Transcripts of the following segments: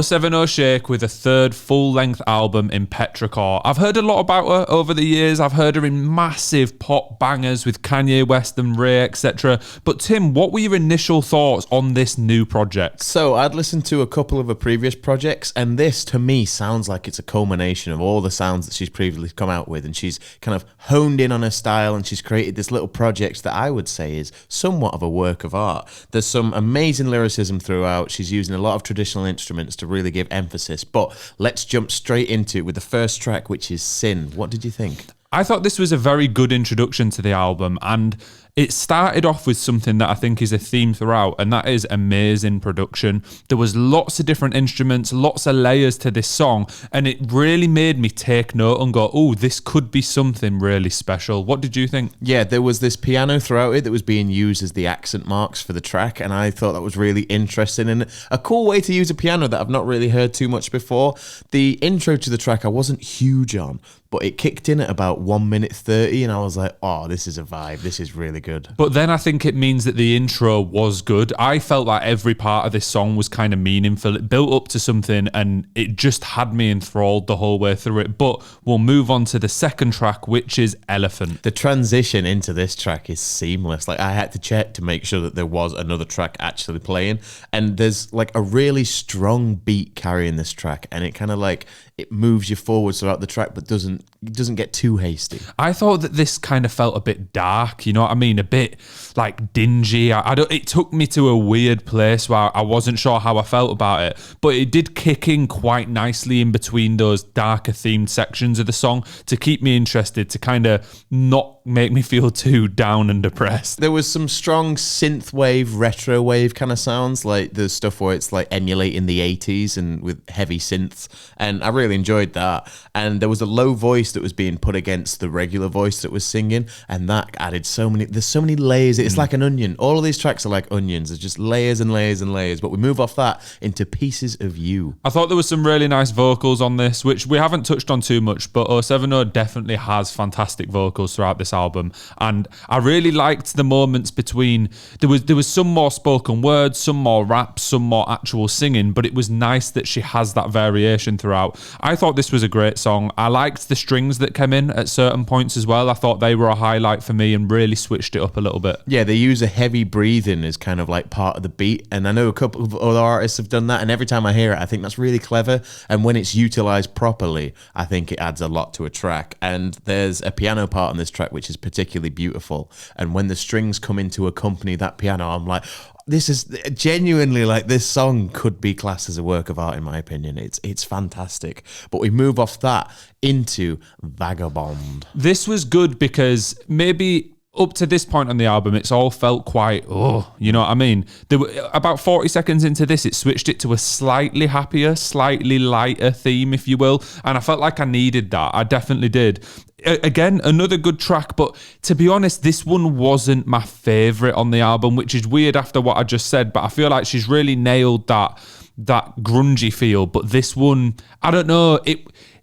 070 Shake with a third full-length album in Petrichor. I've heard a lot about her over the years. I've heard her in massive pop bangers with Kanye West and Ray, etc. But Tim, what were your initial thoughts on this new project? So I'd listened to a couple of her previous projects, and this to me sounds like it's a culmination of all the sounds that she's previously come out with, and she's kind of honed in on her style, and she's created this little project that I would say is somewhat of a work of art. There's some amazing lyricism throughout. She's using a lot of traditional instruments to really give emphasis, but let's jump straight into it with the first track, which is Sin. What did you think? I thought this was a very good introduction to the album, and it started off with something that I think is a theme throughout, and that is amazing production. There was lots of different instruments, lots of layers to this song, and it really made me take note and go, oh, this could be something really special. What did you think? Yeah, there was this piano throughout it that was being used as the accent marks for the track, and I thought that was really interesting and a cool way to use a piano that I've not really heard too much before. The intro to the track I wasn't huge on, but it kicked in at about 1 minute 30, and I was like, oh, this is a vibe. This is really good. But then I think it means that the intro was good. I felt like every part of this song was kind of meaningful. It built up to something, and it just had me enthralled the whole way through it. But we'll move on to the second track, which is Elephant. The transition into this track is seamless. Like, I had to check to make sure that there was another track actually playing, and there's like a really strong beat carrying this track, and it kind of like it moves you forward throughout the track, but doesn't get too hasty. I thought that this kind of felt a bit dark, you know what I mean? A bit like dingy. It took me to a weird place where I wasn't sure how I felt about it, but it did kick in quite nicely in between those darker themed sections of the song to keep me interested, to kind of not make me feel too down and depressed. There was some strong synthwave, retro wave kind of sounds, like the stuff where it's like emulating the 80s and with heavy synths, and I really enjoyed that. And there was a low voice that was being put against the regular voice that was singing, and that added there's so many layers. It's like an onion. All of these tracks are like onions. There's just layers and layers and layers, but we move off that into Pieces of You. I thought there was some really nice vocals on this, which we haven't touched on too much, but 070 definitely has fantastic vocals throughout this album, and I really liked the moments between, there was some more spoken words, some more raps, some more actual singing, but it was nice that she has that variation throughout. I thought this was a great song. I liked the strings that came in at certain points as well. I thought they were a highlight for me and really switched it up a little bit. Yeah, they use a heavy breathing as kind of like part of the beat, and I know a couple of other artists have done that, and every time I hear it, I think that's really clever, and when it's utilized properly, I think it adds a lot to a track. And there's a piano part on this track which is particularly beautiful, and when the strings come in to accompany that piano, I'm like, this is genuinely like, this song could be classed as a work of art in my opinion. It's fantastic. But we move off that into Vagabond. This was good because maybe up to this point on the album, it's all felt quite, you know what I mean? There were about 40 seconds into this, it switched it to a slightly happier, slightly lighter theme, if you will. And I felt like I needed that. I definitely did. Again, another good track, but to be honest, this one wasn't my favourite on the album, which is weird after what I just said, but I feel like she's really nailed that grungy feel. But this one, I don't know,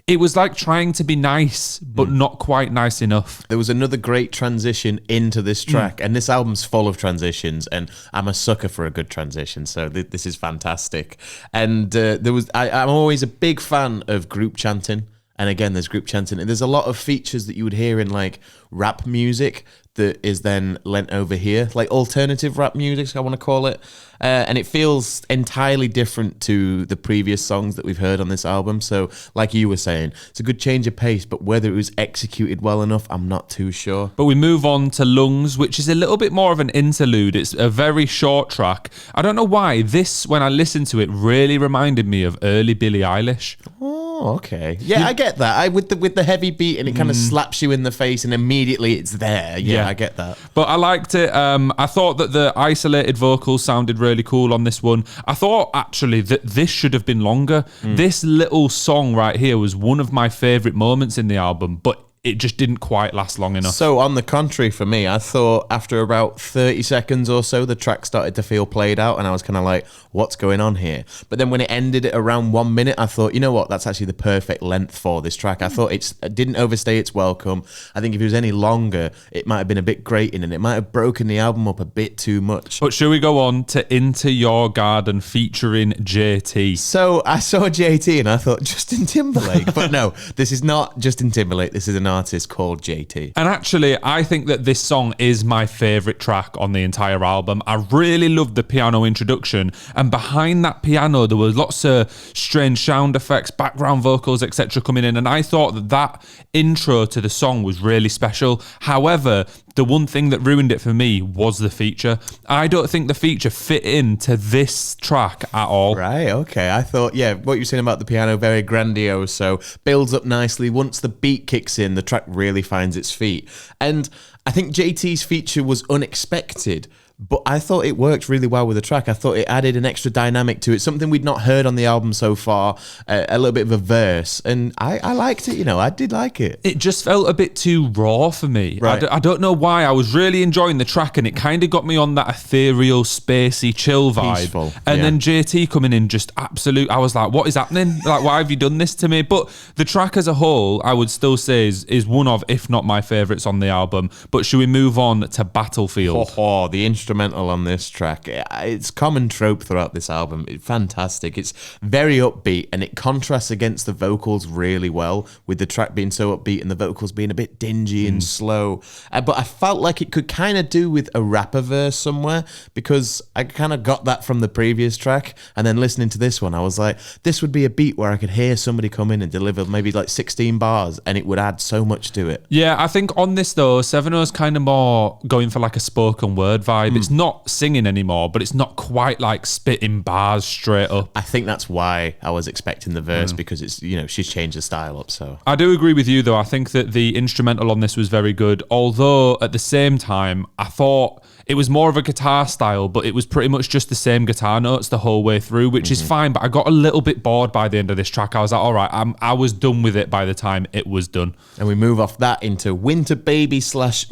it was like trying to be nice, but not quite nice enough. There was another great transition into this track, and this album's full of transitions, and I'm a sucker for a good transition, so this is fantastic. And I'm always a big fan of group chanting, and again, there's group chanting, and there's a lot of features that you would hear in like rap music that is then lent over here, like alternative rap music, I want to call it. And it feels entirely different to the previous songs that we've heard on this album. So like you were saying, it's a good change of pace, but whether it was executed well enough, I'm not too sure. But we move on to Lungs, which is a little bit more of an interlude. It's a very short track. I don't know why this, when I listened to it, really reminded me of early Billie Eilish. Oh, okay. Yeah, I get that. With the heavy beat, and it kind of slaps you in the face and immediately it's there. Yeah, I get that. But I liked it. I thought that the isolated vocals sounded really cool on this one. I thought actually that this should have been longer. This little song right here was one of my favourite moments in the album, but it just didn't quite last long enough. So on the contrary for me, I thought after about 30 seconds or so, the track started to feel played out and I was kind of like, what's going on here? But then when it ended at around 1 minute, I thought, you know what, that's actually the perfect length for this track. I thought it didn't overstay its welcome. I think if it was any longer, it might have been a bit grating and it might have broken the album up a bit too much. But should we go on to Into Your Garden featuring JT? So I saw JT and I thought Justin Timberlake, but no, this is not Justin Timberlake. This is an artist called JT. And actually, I think that this song is my favourite track on the entire album. I really loved the piano introduction, and behind that piano, there was lots of strange sound effects, background vocals, etc. coming in, and I thought that intro to the song was really special. However, the one thing that ruined it for me was the feature. I don't think the feature fit into this track at all. Right, okay. I thought, yeah, what you were saying about the piano, very grandiose, so builds up nicely. Once the beat kicks in, the track really finds its feet. And I think JT's feature was unexpected, but I thought it worked really well with the track. I thought it added an extra dynamic to it, something we'd not heard on the album so far, a little bit of a verse, and I liked it, I did like it. It just felt a bit too raw for me. Right. I don't know why. I was really enjoying the track, and it kind of got me on that ethereal, spacey, chill vibe. Peaceful, and yeah. then JT coming in, just absolute. I was like, what is happening? Like, why have you done this to me? But the track as a whole, I would still say is one of, if not my favourites on the album. But should we move on to Battlefield? The instrumental on this track, it's common trope throughout this album. It's fantastic. It's very upbeat and it contrasts against the vocals really well, with the track being so upbeat and the vocals being a bit dingy and slow. But I felt like it could kind of do with a rapper verse somewhere, because I kind of got that from the previous track, and then listening to this one I was like, this would be a beat where I could hear somebody come in and deliver maybe like 16 bars and it would add so much to it. Yeah, I think on this though, Seveno's kind of more going for like a spoken word vibe. It's not singing anymore, but it's not quite like spitting bars straight up. I think that's why I was expecting the verse, because it's, she's changed the style up. So I do agree with you though. I think that the instrumental on this was very good, although at the same time I thought it was more of a guitar style, but it was pretty much just the same guitar notes the whole way through, which is fine. But I got a little bit bored by the end of this track. I was like, all right, I was done with it by the time it was done. And we move off that into Winterbaby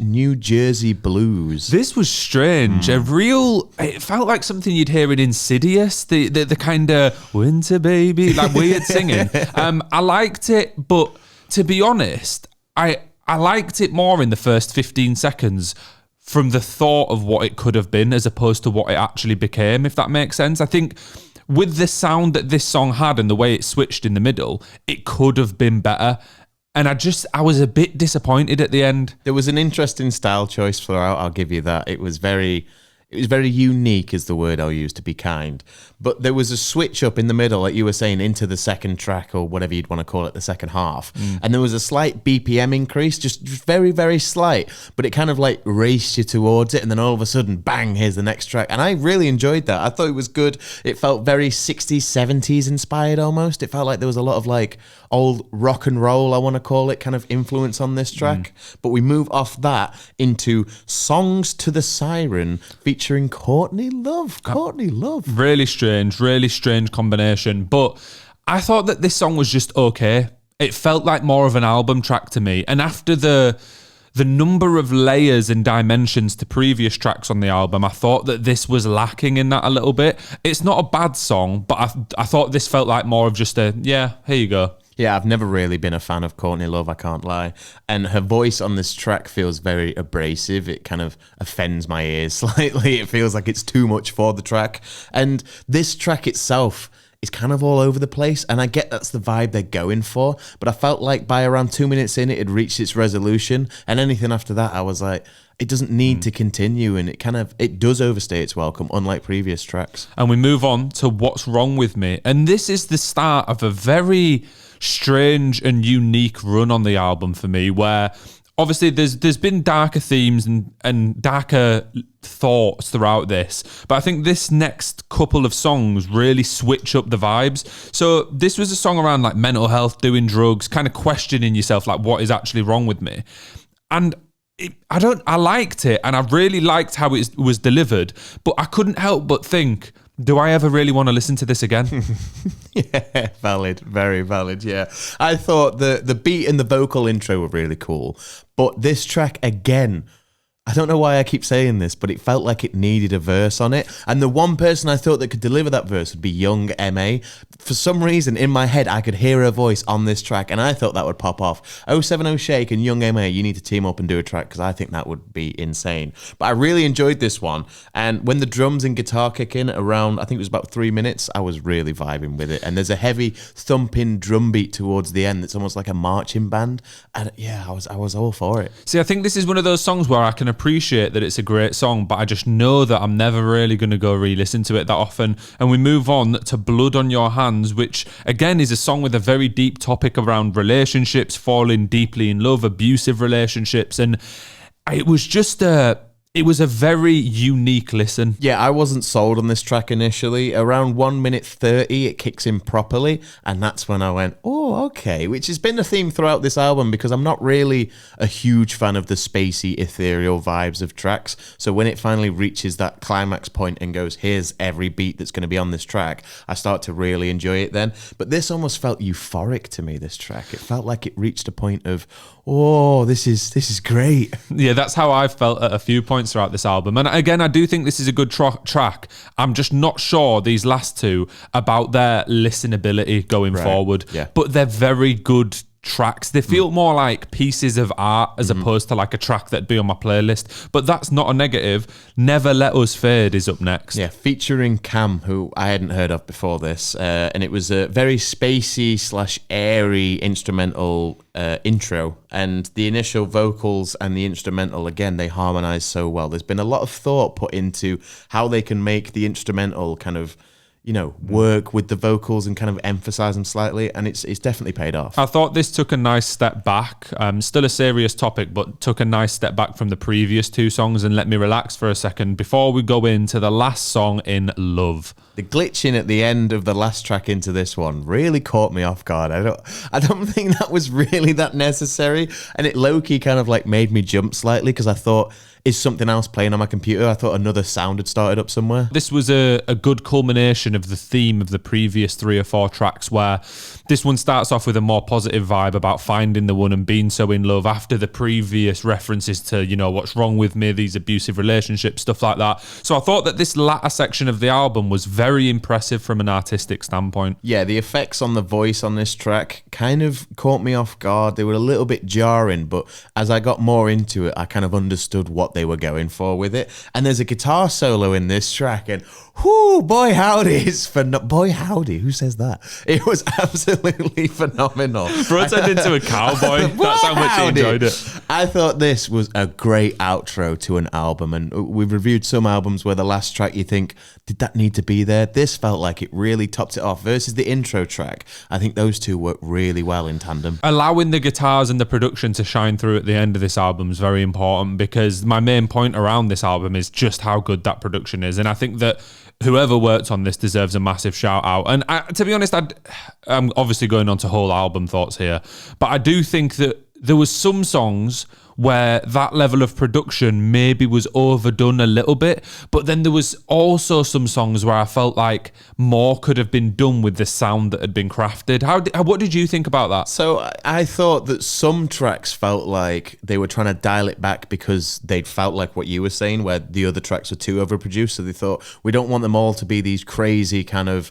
/ New Jersey Blues. This was strange. It felt like something you'd hear in Insidious, the kind of Winterbaby, like weird singing. I liked it, but to be honest, I liked it more in the first 15 seconds from the thought of what it could have been as opposed to what it actually became, if that makes sense. I think with the sound that this song had and the way it switched in the middle, it could have been better. And I was a bit disappointed at the end. There was an interesting style choice throughout, I'll give you that. It was very unique, is the word I'll use, to be kind. But there was a switch up in the middle, like you were saying, into the second track, or whatever you'd want to call it, the second half. And there was a slight BPM increase, just very, very slight. But it kind of like raced you towards it. And then all of a sudden, bang, here's the next track. And I really enjoyed that. I thought it was good. It felt very 60s, 70s inspired almost. It felt like there was a lot of like old rock and roll, I want to call it, kind of influence on this track. But we move off that into Songs to the Siren, featuring Courtney Love. Really strange combination. But I thought that this song was just okay. It felt like more of an album track to me. And after the number of layers and dimensions to previous tracks on the album, I thought that this was lacking in that a little bit. It's not a bad song, but I thought this felt like more of just here you go. Yeah, I've never really been a fan of Courtney Love, I can't lie. And her voice on this track feels very abrasive. It kind of offends my ears slightly. It feels like it's too much for the track. And this track itself is kind of all over the place, and I get that's the vibe they're going for, but I felt like by around 2 minutes in, it had reached its resolution, and anything after that, I was like, it doesn't need to continue, and it does overstay its welcome, unlike previous tracks. And we move on to What's Wrong With Me, and this is the start of a very strange and unique run on the album for me, where obviously there's been darker themes and darker thoughts throughout this, but I think this next couple of songs really switch up the vibes. So this was a song around like mental health, doing drugs, kind of questioning yourself, like what is actually wrong with me. And I liked it, and I really liked how it was delivered, but I couldn't help but think, Do I ever really want to listen to this again? Yeah, valid, very valid. Yeah, I thought the beat and the vocal intro were really cool, but this track again, I don't know why I keep saying this, but it felt like it needed a verse on it. And the one person I thought that could deliver that verse would be Young M.A. For some reason, in my head, I could hear her voice on this track, and I thought that would pop off. 070 Shake and Young M.A., you need to team up and do a track, because I think that would be insane. But I really enjoyed this one. And when the drums and guitar kick in around, I think it was about 3 minutes, I was really vibing with it. And there's a heavy thumping drum beat towards the end that's almost like a marching band. And yeah, I was all for it. See, I think this is one of those songs where I can appreciate that it's a great song, but I just know that I'm never really going to go re-listen to it that often. And we move on to Blood on Your Hands, which again is a song with a very deep topic around relationships, falling deeply in love, abusive relationships, and it was just it was a very unique listen. Yeah, I wasn't sold on this track initially. Around 1 minute 30, it kicks in properly, and that's when I went, oh, okay, which has been a theme throughout this album, because I'm not really a huge fan of the spacey, ethereal vibes of tracks. So when it finally reaches that climax point and goes, here's every beat that's going to be on this track, I start to really enjoy it then. But this almost felt euphoric to me, this track. It felt like it reached a point of, oh, this is great. Yeah, that's how I felt at a few points throughout this album. And again, I do think this is a good track. I'm just not sure, these last two, about their listenability going forward. Yeah. But they're very good tracks. They feel more like pieces of art as opposed to like a track that'd be on my playlist. But that's not a negative. Never Let Us Fade is up next. Yeah, featuring Cam, who I hadn't heard of before this. And it was a very spacey / airy instrumental intro. And the initial vocals and the instrumental, again, they harmonize so well. There's been a lot of thought put into how they can make the instrumental kind of, you know, work with the vocals and kind of emphasize them slightly, and it's definitely paid off. I thought this took a nice step back. Still a serious topic, but took a nice step back from the previous two songs and let me relax for a second before we go into the last song in Love. The glitching at the end of the last track into this one really caught me off guard. I don't think that was really that necessary, and it low-key kind of like made me jump slightly, because I thought, is something else playing on my computer? I thought another sound had started up somewhere. This was a good culmination of the theme of the previous 3 or 4 tracks, where this one starts off with a more positive vibe about finding the one and being so in love, after the previous references to, you know, what's wrong with me, these abusive relationships, stuff like that. So I thought that this latter section of the album was very impressive from an artistic standpoint. Yeah, the effects on the voice on this track kind of caught me off guard. They were a little bit jarring, but as I got more into it, I kind of understood what they were going for with it. And there's a guitar solo in this track, and whoo, boy howdy, boy howdy, who says that? It was absolutely phenomenal. Bro turned into a cowboy. That's how much he enjoyed it. I thought this was a great outro to an album, and we've reviewed some albums where the last track you think, did that need to be there? This felt like it really topped it off versus the intro track. I think those two work really well in tandem. Allowing the guitars and the production to shine through at the end of this album is very important, because my main point around this album is just how good that production is. And I think that whoever worked on this deserves a massive shout out. And to be honest, I'm obviously going on to whole album thoughts here, but I do think that there was some songs where that level of production maybe was overdone a little bit, but then there was also some songs where I felt like more could have been done with the sound that had been crafted. What did you think about that? So I thought that some tracks felt like they were trying to dial it back because they'd felt like what you were saying, where the other tracks were too overproduced. So they thought, we don't want them all to be these crazy kind of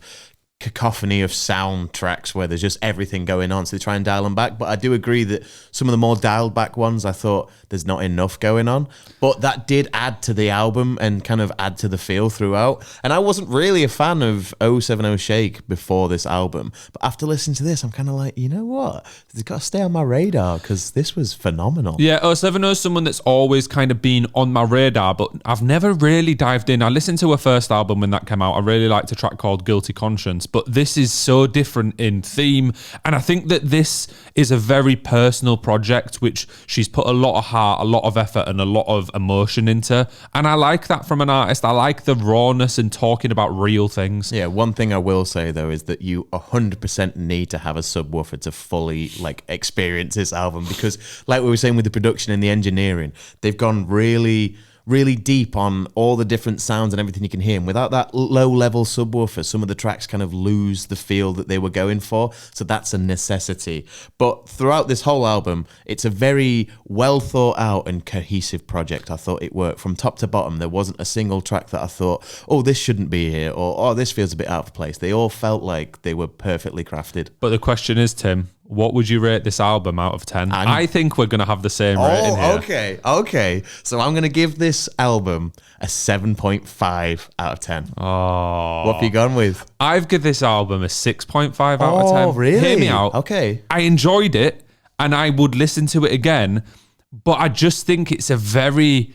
cacophony of sound tracks where there's just everything going on, so they try and dial them back. But I do agree that some of the more dialed back ones, I thought there's not enough going on, but that did add to the album and kind of add to the feel throughout. And I wasn't really a fan of 070 Shake before this album, but after listening to this, I'm kind of like, you know what, it's got to stay on my radar, because this was phenomenal. Yeah, 070 is someone that's always kind of been on my radar, but I've never really dived in. I listened to her first album when that came out. I really liked a track called Guilty Conscience, but this is so different in theme, and I think that this is a very personal project which she's put a lot of heart, a lot of effort and a lot of emotion into, and I like that from an artist. I like the rawness and talking about real things. Yeah, one thing I will say though is that you 100% need to have a subwoofer to fully like experience this album, because like we were saying with the production and the engineering, they've gone really really deep on all the different sounds and everything you can hear. And without that low-level subwoofer, some of the tracks kind of lose the feel that they were going for. So that's a necessity. But throughout this whole album, it's a very well thought out and cohesive project. I thought it worked from top to bottom. There wasn't a single track that I thought, oh, this shouldn't be here, or oh, this feels a bit out of place. They all felt like they were perfectly crafted. But the question is, Tim, what would you rate this album out of 10? I think we're going to have the same rating here. Okay. So I'm going to give this album a 7.5 out of 10. Oh. What have you gone with? I've given this album a 6.5 out of 10. Oh, really? Hear me out. Okay. I enjoyed it and I would listen to it again, but I just think it's a very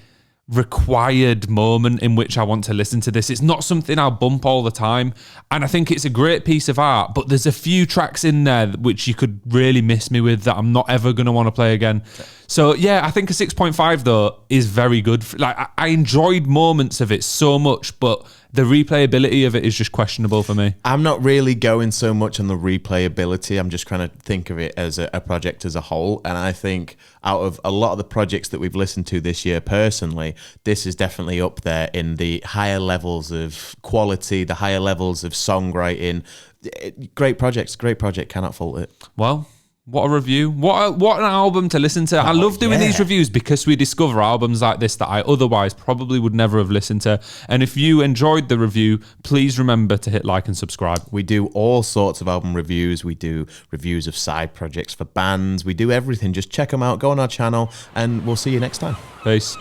required moment in which I want to listen to this. It's not something I'll bump all the time, and I think it's a great piece of art, but there's a few tracks in there which you could really miss me with that I'm not ever going to want to play again. So yeah, I think a 6.5 though is very good. Like I enjoyed moments of it so much, but the replayability of it is just questionable for me. I'm not really going so much on the replayability. I'm just trying to think of it as a project as a whole. And I think out of a lot of the projects that we've listened to this year personally, this is definitely up there in the higher levels of quality, the higher levels of songwriting. Great project, cannot fault it. Well, what a review. What an album to listen to. I love doing these reviews because we discover albums like this that I otherwise probably would never have listened to. And if you enjoyed the review, please remember to hit like and subscribe. We do all sorts of album reviews. We do reviews of side projects for bands. We do everything. Just check them out. Go on our channel and we'll see you next time. Peace.